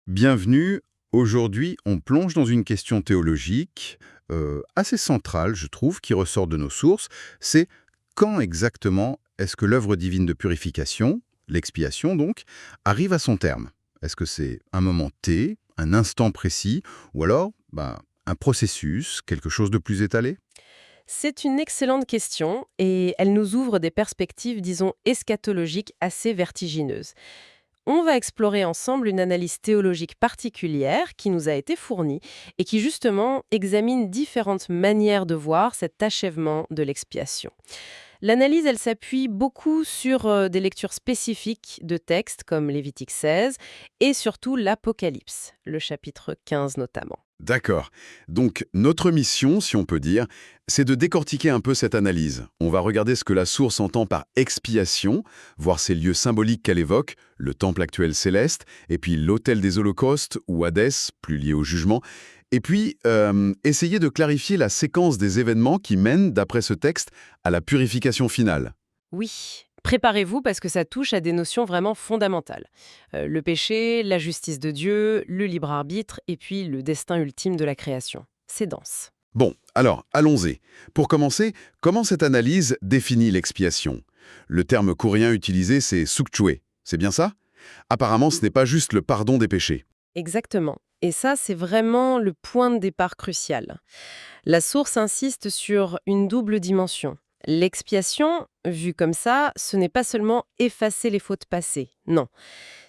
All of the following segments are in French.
Bienvenue. Aujourd'hui, on plonge dans une question théologique assez centrale, je trouve, qui ressort de nos sources. C'est quand exactement est-ce que l'œuvre divine de purification, l'expiation donc, arrive à son terme? Est-ce que c'est un moment T, un instant précis, ou alors un processus, quelque chose de plus étalé? C'est une excellente question et elle nous ouvre des perspectives, disons, eschatologiques assez vertigineuses. On va explorer ensemble une analyse théologique particulière qui nous a été fournie et qui justement examine différentes manières de voir cet achèvement de l'expiation. L'analyse, elle s'appuie beaucoup sur des lectures spécifiques de textes comme Lévitique 16 et surtout l'Apocalypse, le chapitre 15 notamment. D'accord. Donc, notre mission, si on peut dire, c'est de décortiquer un peu cette analyse. On va regarder ce que la source entend par expiation, voir ces lieux symboliques qu'elle évoque, le temple actuel céleste, et puis l'autel des holocaustes, ou Hadès, plus lié au jugement, et puis essayer de clarifier la séquence des événements qui mènent, d'après ce texte, à la purification finale. Oui, préparez-vous parce que ça touche à des notions vraiment fondamentales. Le péché, la justice de Dieu, le libre arbitre et puis le destin ultime de la création. C'est dense. Bon, alors, allons-y. Pour commencer, comment cette analyse définit l'expiation? Le terme coréen utilisé, c'est sukchue. C'est bien ça? Apparemment, ce n'est pas juste le pardon des péchés. Exactement. Et ça, c'est vraiment le point de départ crucial. La source insiste sur une double dimension. L'expiation, vue comme ça, ce n'est pas seulement effacer les fautes passées, non.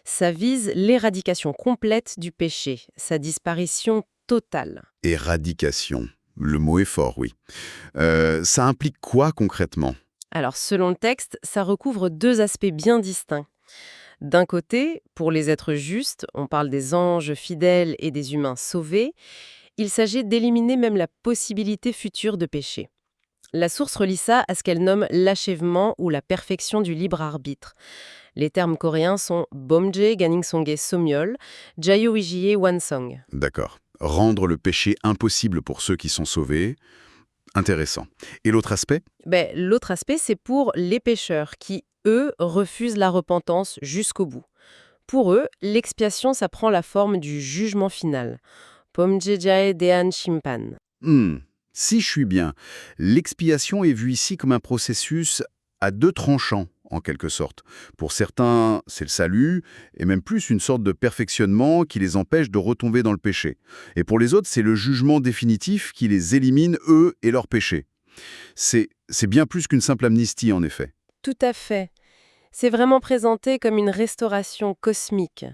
Ça vise l'éradication complète du péché, sa disparition totale. Éradication. Le mot est fort, oui. Ça implique quoi concrètement? Alors, selon le texte, ça recouvre deux aspects bien distincts. D'un côté, pour les êtres justes, on parle des anges fidèles et des humains sauvés, il s'agit d'éliminer même la possibilité future de péché. La source relie ça à ce qu'elle nomme l'achèvement ou la perfection du libre arbitre. Les termes coréens sont Bomje Ganingsongge Somyeol, Jayo Wijiye Wansong. D'accord. Rendre le péché impossible pour ceux qui sont sauvés. Intéressant. Et l'autre aspect? L'autre aspect, c'est pour les pécheurs qui, eux, refusent la repentance jusqu'au bout. Pour eux, l'expiation, ça prend la forme du jugement final. Pomjejae Dean Shimpan. Hmm. Si je suis bien, l'expiation est vue ici comme un processus à deux tranchants, en quelque sorte. Pour certains, c'est le salut, et même plus une sorte de perfectionnement qui les empêche de retomber dans le péché. Et pour les autres, c'est le jugement définitif qui les élimine, eux et leurs péchés. C'est bien plus qu'une simple amnistie, en effet. Tout à fait. C'est vraiment présenté comme une restauration cosmique.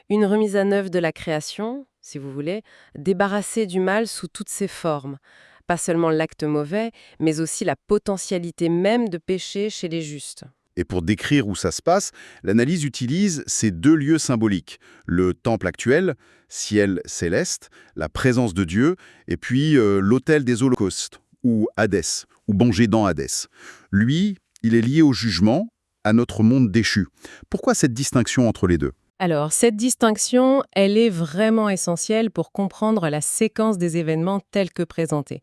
Une remise à neuf de la création, si vous voulez, débarrassée du mal sous toutes ses formes. Pas seulement l'acte mauvais, mais aussi la potentialité même de péché chez les justes. Et pour décrire où ça se passe, l'analyse utilise ces deux lieux symboliques. Le temple actuel, ciel céleste, la présence de Dieu, et puis l'autel des holocaustes, ou Hadès, ou Bongé dans Hadès. Lui, il est lié au jugement, à notre monde déchu. Pourquoi cette distinction entre les deux? Alors, cette distinction, elle est vraiment essentielle pour comprendre la séquence des événements tels que présentés.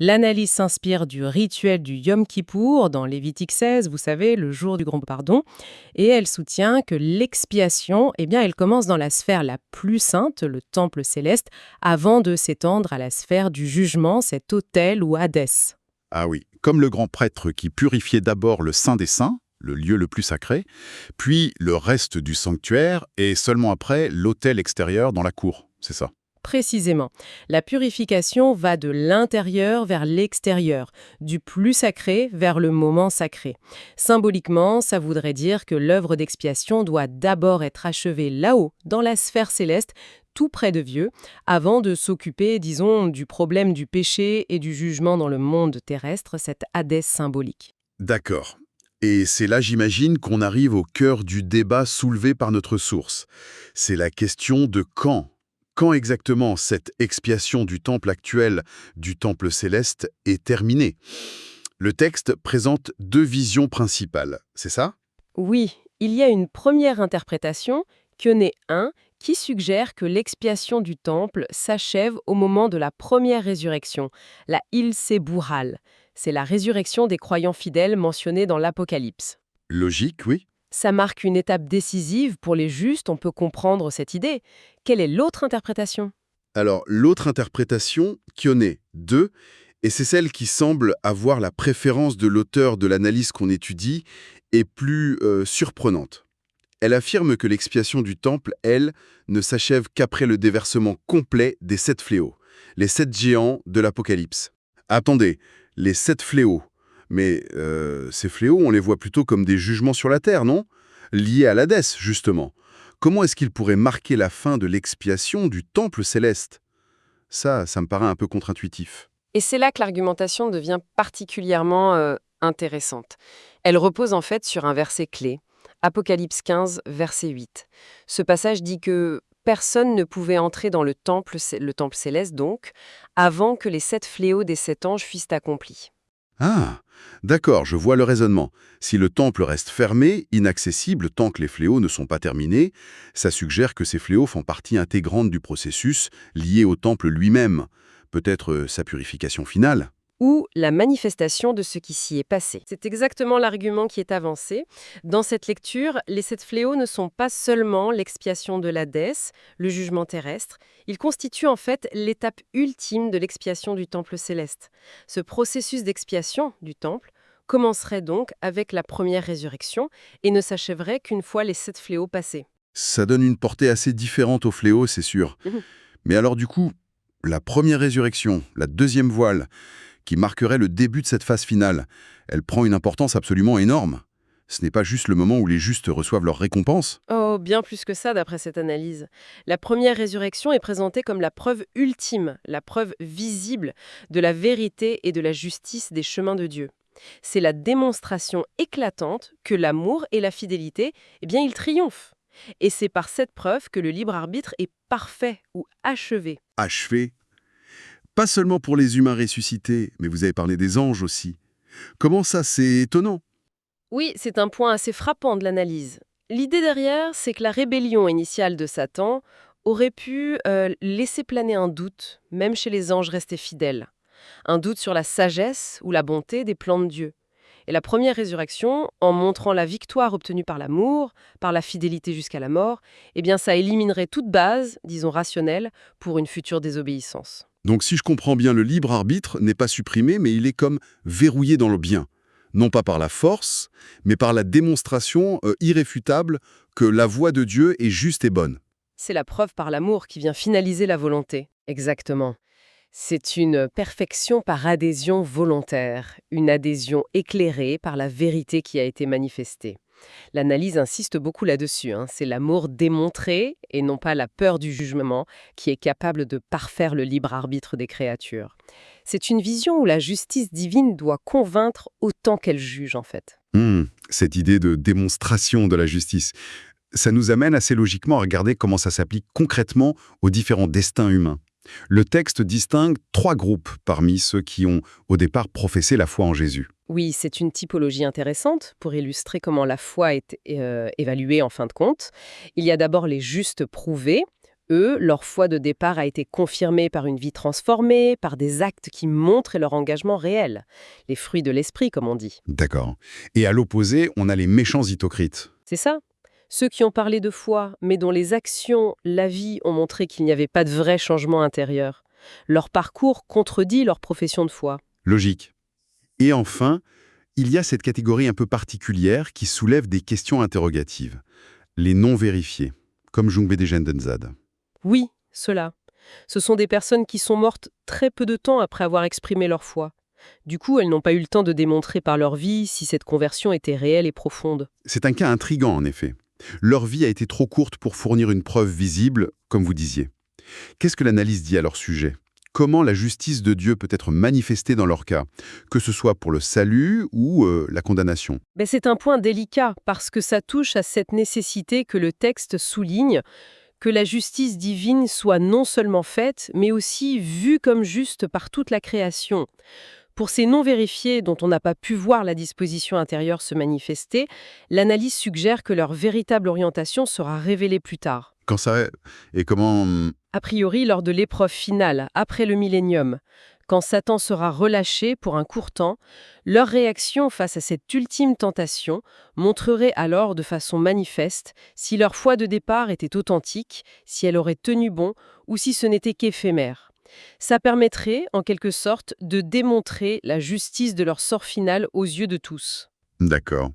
L'analyse s'inspire du rituel du Yom Kippour dans Lévitique 16, vous savez, le jour du grand pardon, et elle soutient que l'expiation, eh bien, elle commence dans la sphère la plus sainte, le temple céleste, avant de s'étendre à la sphère du jugement, cet autel ou Hadès. Ah oui, comme le grand prêtre qui purifiait d'abord le Saint des Saints, le lieu le plus sacré, puis le reste du sanctuaire, et seulement après l'autel extérieur dans la cour, c'est ça. Précisément, la purification va de l'intérieur vers l'extérieur, du plus sacré vers le moment sacré. Symboliquement, ça voudrait dire que l'œuvre d'expiation doit d'abord être achevée là-haut, dans la sphère céleste, tout près de Dieu, avant de s'occuper, disons, du problème du péché et du jugement dans le monde terrestre, cette Hadès symbolique. D'accord. Et c'est là, j'imagine, qu'on arrive au cœur du débat soulevé par notre source. C'est la question de quand. Quand exactement cette expiation du temple actuel, du temple céleste, est terminée? Le texte présente deux visions principales, c'est ça? Oui, il y a une première interprétation, Kyoné 1, qui suggère que l'expiation du temple s'achève au moment de la première résurrection, la Il-Sebuhal. C'est la résurrection des croyants fidèles mentionnée dans l'Apocalypse. Logique, oui. Ça marque une étape décisive pour les justes, on peut comprendre cette idée. Quelle est l'autre interprétation? Alors, l'autre interprétation, Kyoné 2, et c'est celle qui semble avoir la préférence de l'auteur de l'analyse qu'on étudie, est plus surprenante. Elle affirme que l'expiation du temple, elle, ne s'achève qu'après le déversement complet des 7 fléaux, les 7 géants de l'Apocalypse. Attendez, les 7 fléaux. Mais ces fléaux, on les voit plutôt comme des jugements sur la terre, non? Liés à l'Hadès, justement. Comment est-ce qu'ils pourraient marquer la fin de l'expiation du temple céleste? Ça me paraît un peu contre-intuitif. Et c'est là que l'argumentation devient particulièrement intéressante. Elle repose en fait sur un verset clé, Apocalypse 15, verset 8. Ce passage dit que personne ne pouvait entrer dans le temple céleste donc, avant que les 7 fléaux des 7 anges fussent accomplis. Ah, d'accord, je vois le raisonnement. Si le temple reste fermé, inaccessible tant que les fléaux ne sont pas terminés, ça suggère que ces fléaux font partie intégrante du processus lié au temple lui-même, peut-être sa purification finale. Ou la manifestation de ce qui s'y est passé. C'est exactement l'argument qui est avancé. Dans cette lecture, les 7 fléaux ne sont pas seulement l'expiation de l'Hadès, le jugement terrestre, ils constituent en fait l'étape ultime de l'expiation du temple céleste. Ce processus d'expiation du temple commencerait donc avec la première résurrection et ne s'achèverait qu'une fois les 7 fléaux passés. Ça donne une portée assez différente aux fléaux, c'est sûr. Mhm. Mais alors du coup, la première résurrection, la deuxième voile, qui marquerait le début de cette phase finale, elle prend une importance absolument énorme. Ce n'est pas juste le moment où les justes reçoivent leur récompense. Oh, bien plus que ça d'après cette analyse. La première résurrection est présentée comme la preuve ultime, la preuve visible de la vérité et de la justice des chemins de Dieu. C'est la démonstration éclatante que l'amour et la fidélité, eh bien, ils triomphent. Et c'est par cette preuve que le libre arbitre est parfait ou achevé. Achevé. Pas seulement pour les humains ressuscités, mais vous avez parlé des anges aussi. Comment ça, c'est étonnant? Oui, c'est un point assez frappant de l'analyse. L'idée derrière, c'est que la rébellion initiale de Satan aurait pu laisser planer un doute, même chez les anges restés fidèles. Un doute sur la sagesse ou la bonté des plans de Dieu. Et la première résurrection, en montrant la victoire obtenue par l'amour, par la fidélité jusqu'à la mort, eh bien ça éliminerait toute base, disons rationnelle, pour une future désobéissance. Donc si je comprends bien, le libre arbitre n'est pas supprimé, mais il est comme verrouillé dans le bien. Non pas par la force, mais par la démonstration irréfutable que la voie de Dieu est juste et bonne. C'est la preuve par l'amour qui vient finaliser la volonté. Exactement. C'est une perfection par adhésion volontaire, une adhésion éclairée par la vérité qui a été manifestée. L'analyse insiste beaucoup là-dessus, c'est l'amour démontré et non pas la peur du jugement qui est capable de parfaire le libre arbitre des créatures. C'est une vision où la justice divine doit convaincre autant qu'elle juge en fait. Cette idée de démonstration de la justice, ça nous amène assez logiquement à regarder comment ça s'applique concrètement aux différents destins humains. Le texte distingue 3 groupes parmi ceux qui ont, au départ, professé la foi en Jésus. Oui, c'est une typologie intéressante pour illustrer comment la foi est évaluée en fin de compte. Il y a d'abord les justes prouvés. Eux, leur foi de départ a été confirmée par une vie transformée, par des actes qui montrent leur engagement réel. Les fruits de l'esprit, comme on dit. D'accord. Et à l'opposé, on a les méchants hypocrites. C'est ça. Ceux qui ont parlé de foi, mais dont les actions, la vie ont montré qu'il n'y avait pas de vrai changement intérieur. Leur parcours contredit leur profession de foi. Logique. Et enfin, il y a cette catégorie un peu particulière qui soulève des questions interrogatives. Les non-vérifiés, comme Jungbede Gendenzad. Oui, ceux-là. Ce sont des personnes qui sont mortes très peu de temps après avoir exprimé leur foi. Du coup, elles n'ont pas eu le temps de démontrer par leur vie si cette conversion était réelle et profonde. C'est un cas intrigant, en effet. Leur vie a été trop courte pour fournir une preuve visible, comme vous disiez. Qu'est-ce que l'analyse dit à leur sujet? Comment la justice de Dieu peut être manifestée dans leur cas, que ce soit pour le salut ou la condamnation? C'est un point délicat parce que ça touche à cette nécessité que le texte souligne, que la justice divine soit non seulement faite, mais aussi vue comme juste par toute la création. Pour ces non-vérifiés dont on n'a pas pu voir la disposition intérieure se manifester, l'analyse suggère que leur véritable orientation sera révélée plus tard. Quand ça... Et comment... A priori, lors de l'épreuve finale, après le millénium, Quand Satan sera relâché pour un court temps, leur réaction face à cette ultime tentation montrerait alors de façon manifeste si leur foi de départ était authentique, si elle aurait tenu bon ou si ce n'était qu'éphémère. Ça permettrait, en quelque sorte, de démontrer la justice de leur sort final aux yeux de tous. D'accord.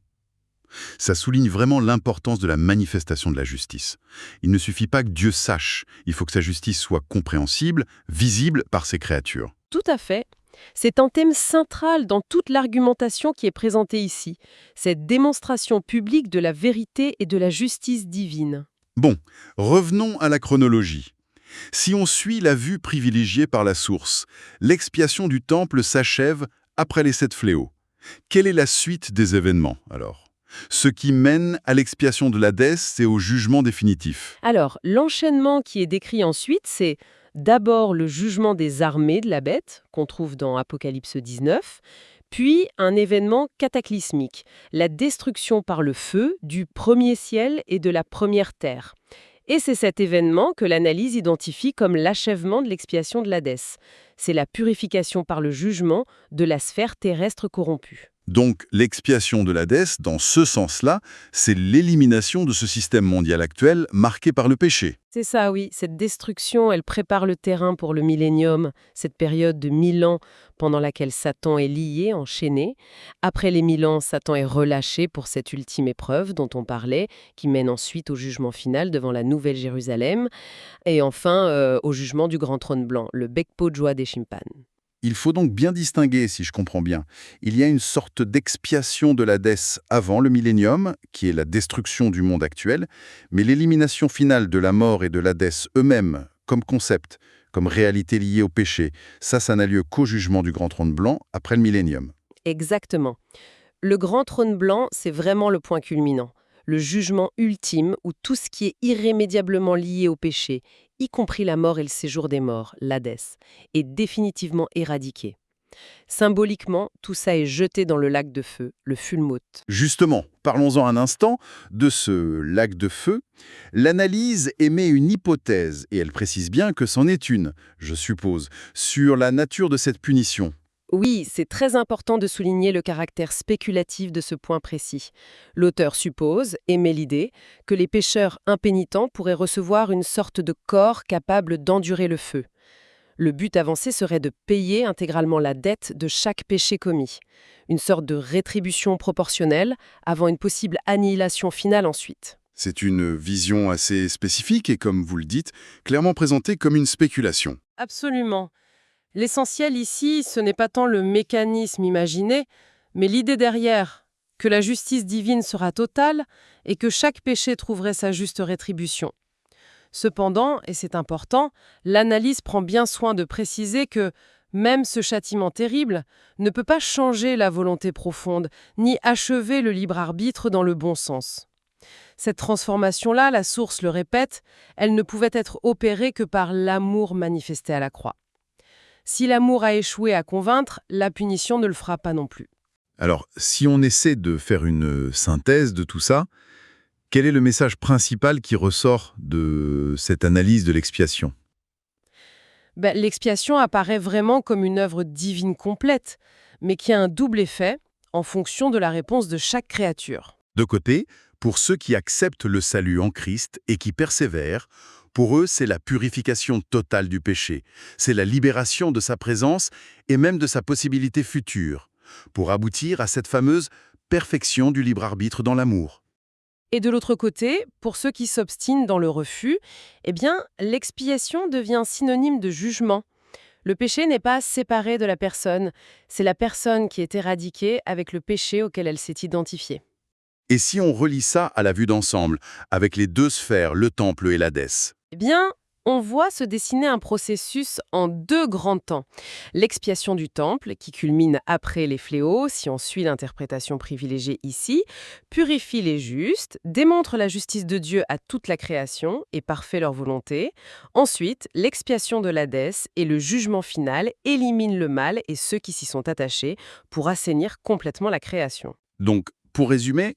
Ça souligne vraiment l'importance de la manifestation de la justice. Il ne suffit pas que Dieu sache, il faut que sa justice soit compréhensible, visible par ses créatures. Tout à fait. C'est un thème central dans toute l'argumentation qui est présentée ici, cette démonstration publique de la vérité et de la justice divine. Bon, revenons à la chronologie. Si on suit la vue privilégiée par la source, l'expiation du temple s'achève après les 7 fléaux. Quelle est la suite des événements, alors? Ce qui mène à l'expiation de l'Hadès et au jugement définitif. Alors, l'enchaînement qui est décrit ensuite, c'est d'abord le jugement des armées de la bête, qu'on trouve dans Apocalypse 19, puis un événement cataclysmique, la destruction par le feu du premier ciel et de la première terre. Et c'est cet événement que l'analyse identifie comme l'achèvement de l'expiation de l'Hadès. C'est la purification par le jugement de la sphère terrestre corrompue. Donc l'expiation de l'Hadès, dans ce sens-là, c'est l'élimination de ce système mondial actuel marqué par le péché. C'est ça, oui. Cette destruction, elle prépare le terrain pour le millénium, cette période de 1000 ans pendant laquelle Satan est lié, enchaîné. Après les 1000 ans, Satan est relâché pour cette ultime épreuve dont on parlait, qui mène ensuite au jugement final devant la Nouvelle Jérusalem, et enfin au jugement du Grand Trône Blanc, le Bekpo Joa des Shimpan. Il faut donc bien distinguer, si je comprends bien. Il y a une sorte d'expiation de l'Hadès avant le millénium, qui est la destruction du monde actuel, mais l'élimination finale de la mort et de l'Hadès eux-mêmes, comme concept, comme réalité liée au péché, ça n'a lieu qu'au jugement du Grand Trône Blanc après le millénium. Exactement. Le Grand Trône Blanc, c'est vraiment le point culminant, le jugement ultime où tout ce qui est irrémédiablement lié au péché, y compris la mort et le séjour des morts, l'Hadès, est définitivement éradiqué. Symboliquement, tout ça est jeté dans le lac de feu, le Fulmouth. Justement, parlons-en un instant de ce lac de feu. L'analyse émet une hypothèse, et elle précise bien que c'en est une, je suppose, sur la nature de cette punition. Oui, c'est très important de souligner le caractère spéculatif de ce point précis. L'auteur suppose, émet l'idée, que les pécheurs impénitents pourraient recevoir une sorte de corps capable d'endurer le feu. Le but avancé serait de payer intégralement la dette de chaque péché commis, une sorte de rétribution proportionnelle avant une possible annihilation finale ensuite. C'est une vision assez spécifique et, comme vous le dites, clairement présentée comme une spéculation. Absolument. L'essentiel ici, ce n'est pas tant le mécanisme imaginé, mais l'idée derrière, que la justice divine sera totale et que chaque péché trouverait sa juste rétribution. Cependant, et c'est important, l'analyse prend bien soin de préciser que même ce châtiment terrible ne peut pas changer la volonté profonde, ni achever le libre arbitre dans le bon sens. Cette transformation-là, la source le répète, elle ne pouvait être opérée que par l'amour manifesté à la croix. Si l'amour a échoué à convaincre, la punition ne le fera pas non plus. Alors, si on essaie de faire une synthèse de tout ça, quel est le message principal qui ressort de cette analyse de l'expiation? L'expiation apparaît vraiment comme une œuvre divine complète, mais qui a un double effet en fonction de la réponse de chaque créature. De côté, pour ceux qui acceptent le salut en Christ et qui persévèrent, pour eux, c'est la purification totale du péché, c'est la libération de sa présence et même de sa possibilité future, pour aboutir à cette fameuse perfection du libre arbitre dans l'amour. Et de l'autre côté, pour ceux qui s'obstinent dans le refus, l'expiation devient synonyme de jugement. Le péché n'est pas séparé de la personne, c'est la personne qui est éradiquée avec le péché auquel elle s'est identifiée. Et si on relie ça à la vue d'ensemble, avec les deux sphères, le temple et l'Hadès? On voit se dessiner un processus en deux grands temps. L'expiation du temple, qui culmine après les fléaux, si on suit l'interprétation privilégiée ici, purifie les justes, démontre la justice de Dieu à toute la création et parfait leur volonté. Ensuite, l'expiation de l'Hadès et le jugement final éliminent le mal et ceux qui s'y sont attachés pour assainir complètement la création. Donc, Pour résumer,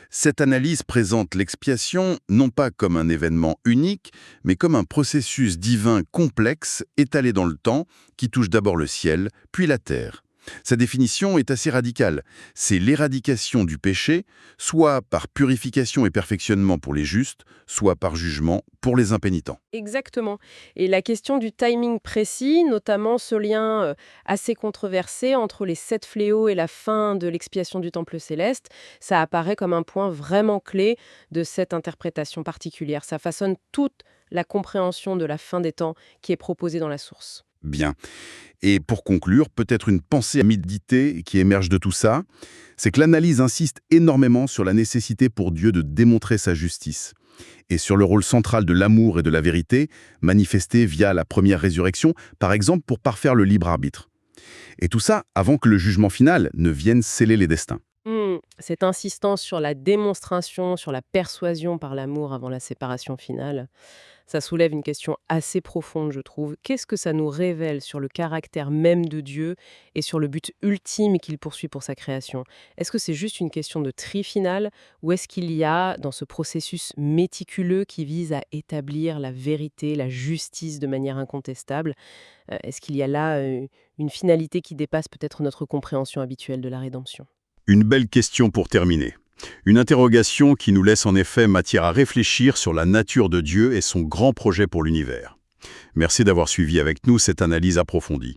cette analyse présente l'expiation non pas comme un événement unique, mais comme un processus divin complexe étalé dans le temps qui touche d'abord le ciel, puis la terre. Sa définition est assez radicale. C'est l'éradication du péché, soit par purification et perfectionnement pour les justes, soit par jugement pour les impénitents. Exactement. Et la question du timing précis, notamment ce lien assez controversé entre les 7 fléaux et la fin de l'expiation du temple céleste, ça apparaît comme un point vraiment clé de cette interprétation particulière. Ça façonne toute la compréhension de la fin des temps qui est proposée dans la source. Bien. Et pour conclure, peut-être une pensée à méditer qui émerge de tout ça, c'est que l'analyse insiste énormément sur la nécessité pour Dieu de démontrer sa justice et sur le rôle central de l'amour et de la vérité, manifesté via la première résurrection, par exemple pour parfaire le libre arbitre. Et tout ça avant que le jugement final ne vienne sceller les destins. Cette insistance sur la démonstration, sur la persuasion par l'amour avant la séparation finale, ça soulève une question assez profonde, je trouve. Qu'est-ce que ça nous révèle sur le caractère même de Dieu et sur le but ultime qu'il poursuit pour sa création? Est-ce que c'est juste une question de tri final ou est-ce qu'il y a, dans ce processus méticuleux qui vise à établir la vérité, la justice de manière incontestable, est-ce qu'il y a là une finalité qui dépasse peut-être notre compréhension habituelle de la rédemption? Une belle question pour terminer. Une interrogation qui nous laisse en effet matière à réfléchir sur la nature de Dieu et son grand projet pour l'univers. Merci d'avoir suivi avec nous cette analyse approfondie.